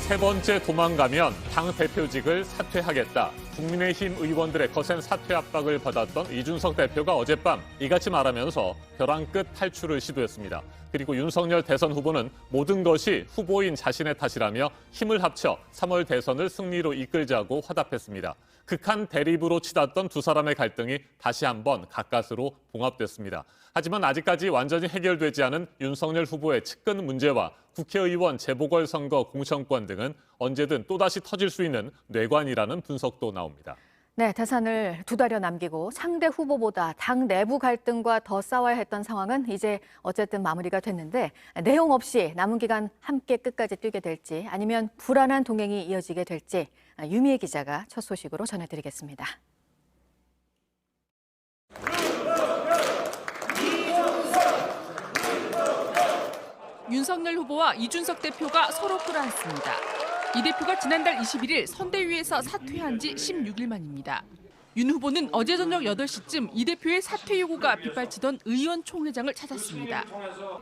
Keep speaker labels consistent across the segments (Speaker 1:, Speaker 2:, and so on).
Speaker 1: 세 번째 도망가면 당 대표직을 사퇴하겠다. 국민의힘 의원들의 거센 사퇴 압박을 받았던 이준석 대표가 어젯밤 이같이 말하면서 벼랑 끝 탈출을 시도했습니다. 그리고 윤석열 대선 후보는 모든 것이 후보인 자신의 탓이라며 힘을 합쳐 3월 대선을 승리로 이끌자고 화답했습니다. 극한 대립으로 치닫던 두 사람의 갈등이 다시 한번 가까스로 봉합됐습니다. 하지만 아직까지 완전히 해결되지 않은 윤석열 후보의 측근 문제와 국회의원 재보궐선거 공천권 등은 언제든 또다시 터질 수 있는 뇌관이라는 분석도 나옵니다.
Speaker 2: 네, 대선을 두 달여 남기고 상대 후보보다 당 내부 갈등과 더 싸워야 했던 상황은 이제 어쨌든 마무리가 됐는데 내용 없이 남은 기간 함께 끝까지 뛰게 될지 아니면 불안한 동행이 이어지게 될지 유미애 기자가 첫 소식으로 전해드리겠습니다.
Speaker 3: 윤석열 후보와 이준석 대표가 서로 끌어안습니다. 이 대표가 지난달 21일 선대위에서 사퇴한 지 16일 만입니다. 윤 후보는 어제 저녁 8시쯤 이 대표의 사퇴 요구가 빗발치던 의원총회장을 찾았습니다.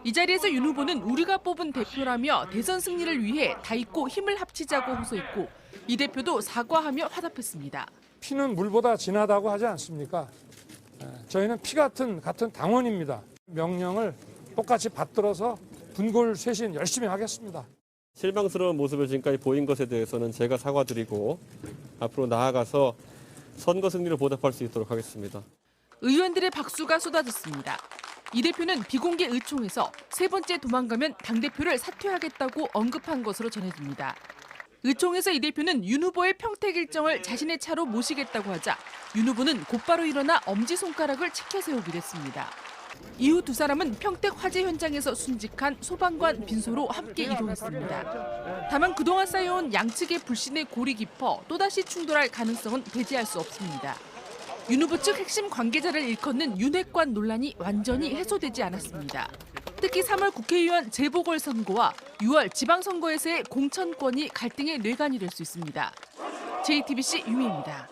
Speaker 3: 이 자리에서 윤 후보는 우리가 뽑은 대표라며 대선 승리를 위해 다 잊고 힘을 합치자고 호소했고 이 대표도 사과하며 화답했습니다.
Speaker 4: 피는 물보다 진하다고 하지 않습니까? 저희는 피 같은 당원입니다. 명령을 똑같이 받들어서 분골쇄신 열심히 하겠습니다.
Speaker 5: 실망스러운 모습을 지금까지 보인 것에 대해서는 제가 사과드리고 앞으로 나아가서 선거 승리로 보답할 수 있도록 하겠습니다.
Speaker 3: 의원들의 박수가 쏟아졌습니다. 이 대표는 비공개 의총에서 세 번째 도망가면 당대표를 사퇴하겠다고 언급한 것으로 전해집니다. 의총에서 이 대표는 윤 후보의 평택 일정을 자신의 차로 모시겠다고 하자 윤 후보는 곧바로 일어나 엄지손가락을 치켜세우기도 했습니다. 이후 두 사람은 평택 화재 현장에서 순직한 소방관 빈소로 함께 이동했습니다. 다만 그동안 쌓여온 양측의 불신의 골이 깊어 또다시 충돌할 가능성은 배제할 수 없습니다. 윤 후보 측 핵심 관계자를 일컫는 윤핵관 논란이 완전히 해소되지 않았습니다. 특히 3월 국회의원 재보궐선거와 6월 지방선거에서의 공천권이 갈등의 뇌관이 될 수 있습니다. JTBC 유미입니다.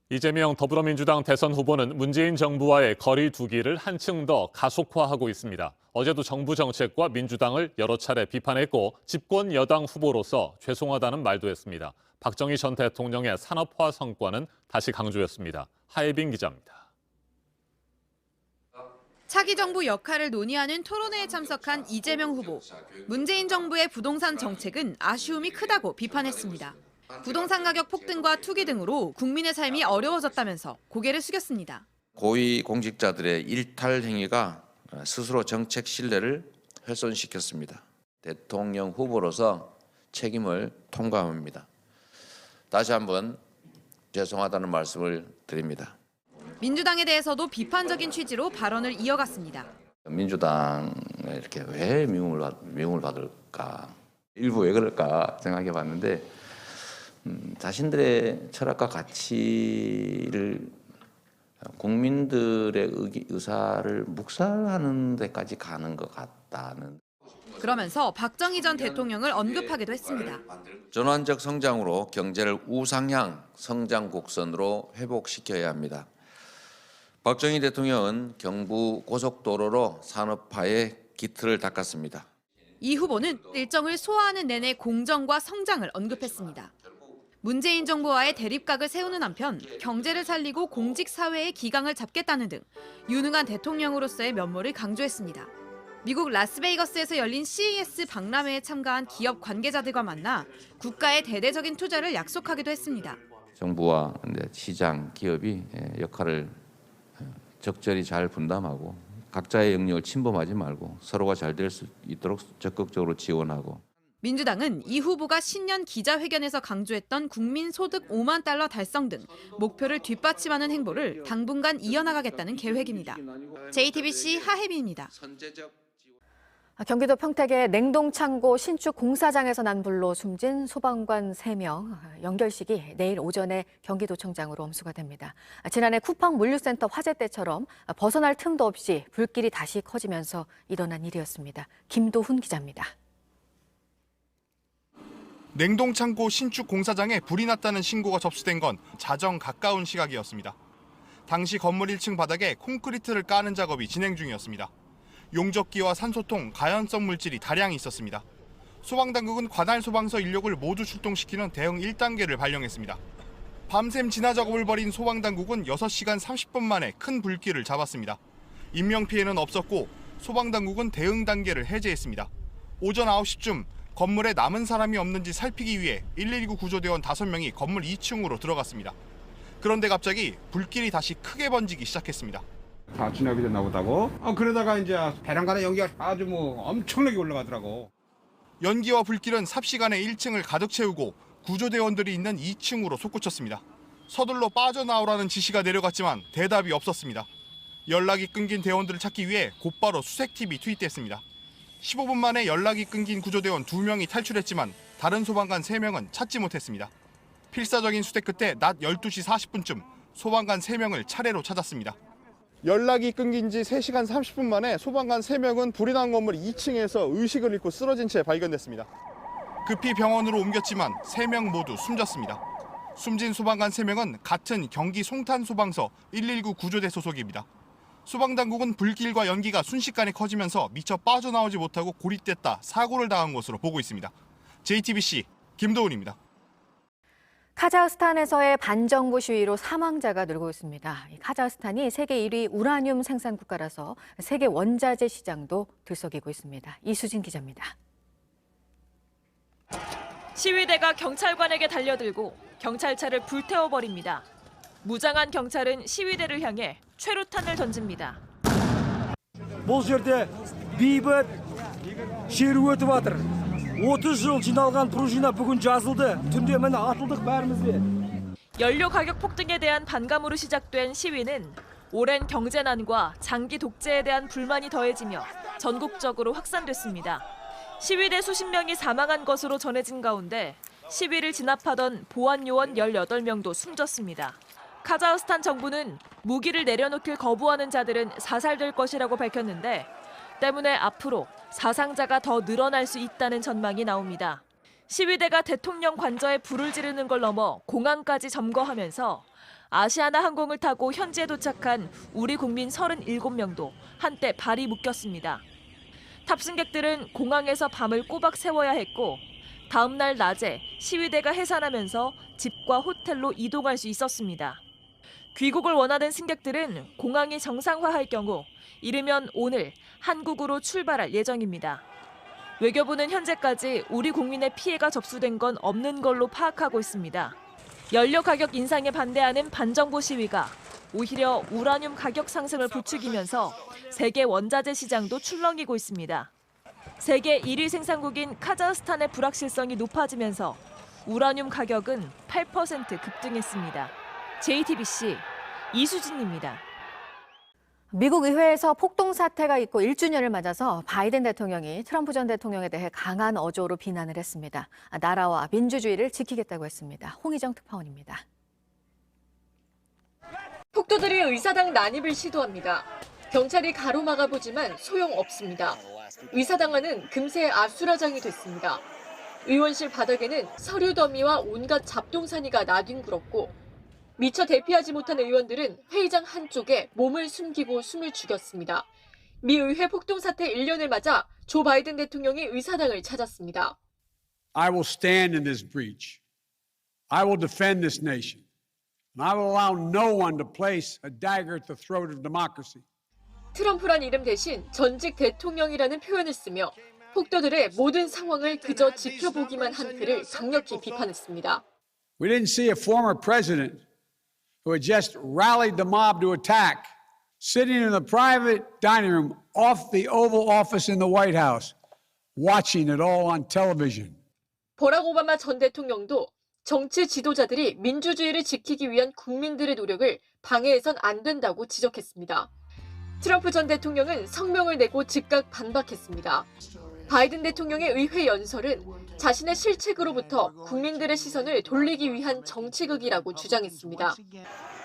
Speaker 1: 이재명 더불어민주당 대선 후보는 문재인 정부와의 거리 두기를 한층 더 가속화하고 있습니다. 어제도 정부 정책과 민주당을 여러 차례 비판했고 집권 여당 후보로서 죄송하다는 말도 했습니다. 박정희 전 대통령의 산업화 성과는 다시 강조했습니다. 하예빈 기자입니다.
Speaker 6: 차기 정부 역할을 논의하는 토론회에 참석한 이재명 후보. 문재인 정부의 부동산 정책은 아쉬움이 크다고 비판했습니다. 부동산 가격 폭등과 투기 등으로 국민의 삶이 어려워졌다면서 고개를 숙였습니다.
Speaker 7: 고위 공직자들의 일탈 행위가 스스로 정책 신뢰를 훼손시켰습니다. 대통령 후보로서 책임을 통감합니다. 다시 한번 죄송하다는 말씀을 드립니다.
Speaker 6: 민주당에 대해서도 비판적인 취지로 발언을 이어갔습니다.
Speaker 7: 민주당에 이렇게 왜 미움을 받을까? 일부 왜 그럴까 생각해 봤는데 자신들의 철학과 가치를 국민들의 의사를 묵살하는 데까지 가는 것 같다는.
Speaker 6: 그러면서 박정희 전 대통령을 언급하기도 했습니다.
Speaker 7: 전환적 성장으로 경제를 우상향 성장 곡선으로 회복시켜야 합니다. 박정희 대통령은 경부 고속도로로 산업화의 기틀을 닦았습니다.
Speaker 6: 이 후보는 일정을 소화하는 내내 공정과 성장을 언급했습니다. 문재인 정부와의 대립각을 세우는 한편 경제를 살리고 공직사회의 기강을 잡겠다는 등 유능한 대통령으로서의 면모를 강조했습니다. 미국 라스베이거스에서 열린 CES 박람회에 참가한 기업 관계자들과 만나 국가의 대대적인 투자를 약속하기도 했습니다.
Speaker 7: 정부와 시장, 기업이 역할을 적절히 잘 분담하고 각자의 영역을 침범하지 말고 서로가 잘 될 수 있도록 적극적으로 지원하고.
Speaker 6: 민주당은 이 후보가 신년 기자회견에서 강조했던 국민소득 5만 달러 달성 등 목표를 뒷받침하는 행보를 당분간 이어나가겠다는 계획입니다. JTBC 하혜빈입니다.
Speaker 2: 경기도 평택의 냉동창고 신축 공사장에서 난 불로 숨진 소방관 3명 연결식이 내일 오전에 경기도청장으로 엄수가 됩니다. 지난해 쿠팡 물류센터 화재 때처럼 벗어날 틈도 없이 불길이 다시 커지면서 일어난 일이었습니다. 김도훈 기자입니다.
Speaker 8: 냉동창고 신축 공사장에 불이 났다는 신고가 접수된 건 자정 가까운 시각이었습니다. 당시 건물 1층 바닥에 콘크리트를 까는 작업이 진행 중이었습니다. 용접기와 산소통, 가연성 물질이 다량 있었습니다. 소방당국은 관할 소방서 인력을 모두 출동시키는 대응 1단계를 발령했습니다. 밤샘 진화 작업을 벌인 소방당국은 6시간 30분 만에 큰 불길을 잡았습니다. 인명피해는 없었고 소방당국은 대응 단계를 해제했습니다. 오전 9시쯤 건물에 남은 사람이 없는지 살피기 위해 119 구조대원 5명이 건물 2층으로 들어갔습니다. 그런데 갑자기 불길이 다시 크게 번지기 시작했습니다.
Speaker 9: 다 진압이 됐나 보다고. 그러다가 이제 배란간에 연기가 아주 엄청나게 올라가더라고.
Speaker 8: 연기와 불길은 삽시간에 1층을 가득 채우고 구조대원들이 있는 2층으로 솟구쳤습니다. 서둘러 빠져나오라는 지시가 내려갔지만 대답이 없었습니다. 연락이 끊긴 대원들을 찾기 위해 곧바로 수색팀이 투입됐습니다. 15분 만에 연락이 끊긴 구조대원 2명이 탈출했지만 다른 소방관 3명은 찾지 못했습니다. 필사적인 수색 끝에 낮 12시 40분쯤 소방관 3명을 차례로 찾았습니다. 연락이 끊긴 지 3시간 30분 만에 소방관 3명은 불이 난 건물 2층에서 의식을 잃고 쓰러진 채 발견됐습니다. 급히 병원으로 옮겼지만 3명 모두 숨졌습니다. 숨진 소방관 3명은 같은 경기 송탄소방서 119 구조대 소속입니다. 소방당국은 불길과 연기가 순식간에 커지면서 미처 빠져나오지 못하고 고립됐다 사고를 당한 것으로 보고 있습니다. JTBC 김도훈입니다.
Speaker 2: 카자흐스탄에서의 반정부 시위로 사망자가 늘고 있습니다. 카자흐스탄이 세계 1위 우라늄 생산 국가라서 세계 원자재 시장도 들썩이고 있습니다. 이수진 기자입니다.
Speaker 10: 시위대가 경찰관에게 달려들고 경찰차를 불태워버립니다. 무장한 경찰은 시위대를 향해 최루탄을 던집니다.
Speaker 11: бұл жерде бейбіт шеру өтіп жатыр. 30 жыл жиналған пружина бүгін жазылды. түнде міне атылдық бәріміз де.
Speaker 10: 연료 가격 폭등에 대한 반감으로 시작된 시위는 오랜 경제난과 장기 독재에 대한 불만이 더해지며 전국적으로 확산됐습니다. 시위대 수십 명이 사망한 것으로 전해진 가운데 시위를 진압하던 보안 요원 18명도 숨졌습니다. 카자흐스탄 정부는 무기를 내려놓길 거부하는 자들은 사살될 것이라고 밝혔는데 때문에 앞으로 사상자가 더 늘어날 수 있다는 전망이 나옵니다. 시위대가 대통령 관저에 불을 지르는 걸 넘어 공항까지 점거하면서 아시아나 항공을 타고 현지에 도착한 우리 국민 37명도 한때 발이 묶였습니다. 탑승객들은 공항에서 밤을 꼬박 새워야 했고 다음 날 낮에 시위대가 해산하면서 집과 호텔로 이동할 수 있었습니다. 귀국을 원하는 승객들은 공항이 정상화할 경우 이르면 오늘 한국으로 출발할 예정입니다. 외교부는 현재까지 우리 국민의 피해가 접수된 건 없는 걸로 파악하고 있습니다. 연료 가격 인상에 반대하는 반정부 시위가 오히려 우라늄 가격 상승을 부추기면서 세계 원자재 시장도 출렁이고 있습니다. 세계 1위 생산국인 카자흐스탄의 불확실성이 높아지면서 우라늄 가격은 8% 급등했습니다. JTBC 이수진입니다.
Speaker 2: 미국 의회에서 폭동 사태가 있고 1주년을 맞아서 바이든 대통령이 트럼프 전 대통령에 대해 강한 어조로 비난을 했습니다. 나라와 민주주의를 지키겠다고 했습니다. 홍희정 특파원입니다.
Speaker 12: 폭도들이 의사당 난입을 시도합니다. 경찰이 가로막아 보지만 소용없습니다. 의사당 안은 금세 아수라장이 됐습니다. 의원실 바닥에는 서류 더미와 온갖 잡동사니가 나뒹굴었고 미처 대피하지 못한 의원들은 회의장 한쪽에 몸을 숨기고 숨을 죽였습니다. 미 의회 폭동 사태 1년을 맞아 조 바이든 대통령이 의사당을 찾았습니다.
Speaker 13: I will stand in this breach. I will defend this nation. And I will allow no one to place a dagger at the throat of democracy.
Speaker 12: 트럼프란 이름 대신 전직 대통령이라는 표현을 쓰며 폭도들의 모든 상황을 그저 지켜보기만 한 그를 강력히 비판했습니다.
Speaker 13: We didn't see a former president who had just rallied the mob to attack, sitting in the private dining room off the Oval Office in the White House, watching it all on television.
Speaker 12: 버락 오바마 전 대통령도 정치 지도자들이 민주주의를 지키기 위한 국민들의 노력을 방해해선 안 된다고 지적했습니다. 트럼프 전 대통령은 성명을 내고 즉각 반박했습니다. 바이든 대통령의 의회 연설은 자신의 실책으로부터 국민들의 시선을 돌리기 위한 정치극이라고 주장했습니다.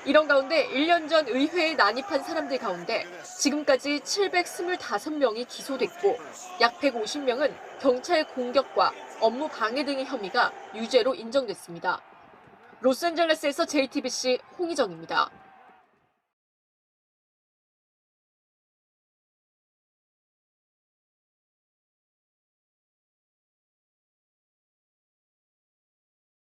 Speaker 12: 이런 가운데 1년 전 의회에 난입한 사람들 가운데 지금까지 725명이 기소됐고 약 150명은 경찰 공격과 업무 방해 등의 혐의가 유죄로 인정됐습니다. 로스앤젤레스에서 JTBC 홍희정입니다.